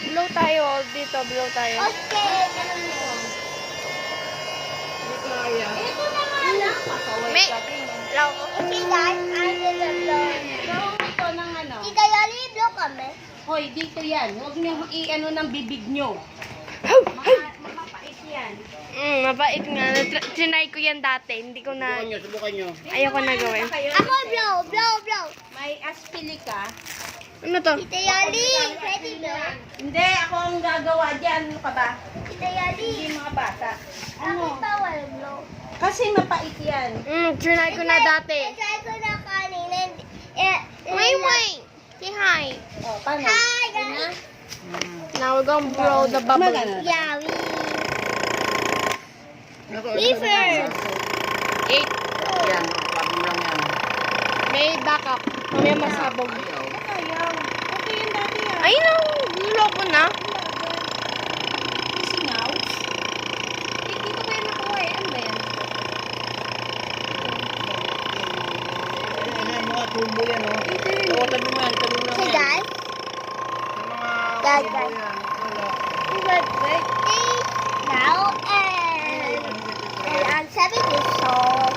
Blow tayo. Dito, blow tayo. Okay. Ito na nga lang. May... Blow ko. Okay guys, I'm gonna blow. Blow ito ng ano. Tita Yoli, blow kami. Hoy, dito yan. Huwag niyo i-ano ng bibig niyo. Mapait yan. Mabait nga. Trinay ko yan dati. Hindi ko na... Subukan nyo. Ayoko na gawin. Ako blow. May aspili ka. Ano to? Tita Yoli, ready blow? Hindi, ako ang gagawa dyan. Ano ka ba? Tita Yoli, Hindi mga bata. bakit Ano? bawal blow? Kasi mapait yan. Trinay ko na dati. Try ko na kanina. Wait. Say hi. O, paano? Hi Ano? guys. Now we're gonna blow the bubble. Yeah, we first. Eight. Yan, pagong lang yan. May backup. Mamaya masabog. Ayaw. Okay yan dati yan. Ayun na. Gulo ko na. Singaw. Dito ko yan nakuha eh. Ano ba yan? Yan, mga tubo yan, oh. Oo, tabi mo yan, tabi mo lang Hey yan. guys, Yung mga Guys, tubo guys. yan. Wala. it's my birthday now and I'm 7 years old.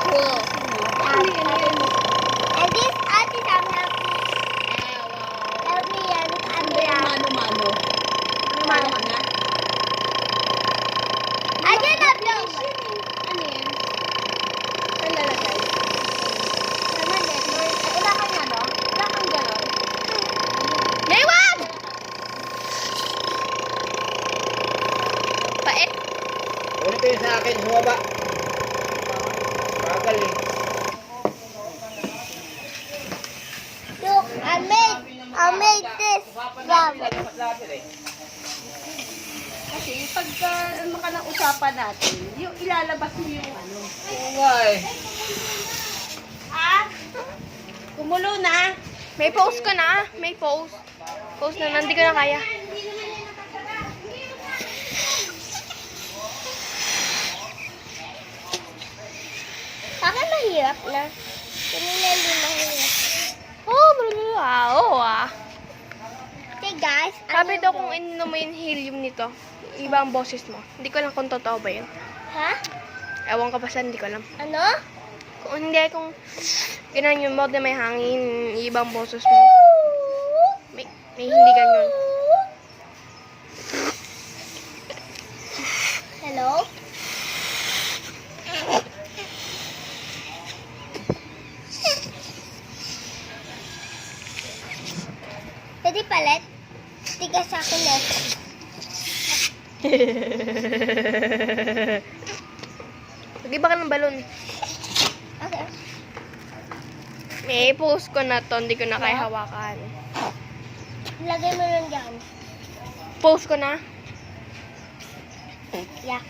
Cool. And this artist I'm help me and Ano ba yung I'm mano-mano? Mano ka na? I cannot blow. Ano yan? Saan lalagay? Wala kang ano? Wala kang gano'n? May wag! Pait. Ulit kayo sa akin, humaba. Bagal eh. Look, I made this from Kasi pagka maka ng usapan natin, yung ilalabas mo yung ano. Oo nga eh. Kumulo na. May post ka na. May post. Post na. Hindi ko na kaya. Bakit mahirap na? Kanina hindi mahirap. Oh, wow. Okay guys, Sabi daw kung ininom mo yung helium nito, iba ang boses mo. Hindi ko lang kung totoo ba yun. Ha? Ewan ka pa saan, hindi ko alam. Ano? Kung hindi, kung ganun yung mode na may hangin, iba ang boses mo. May hindi ganyan. Hello? Pwede palit? Tigas sa akin eh. Mag-iba ka ng balon. Okay. May post ko na to, hindi ko na kaya hawakan. Lagay mo lang dyan. Post ko na. Yeah.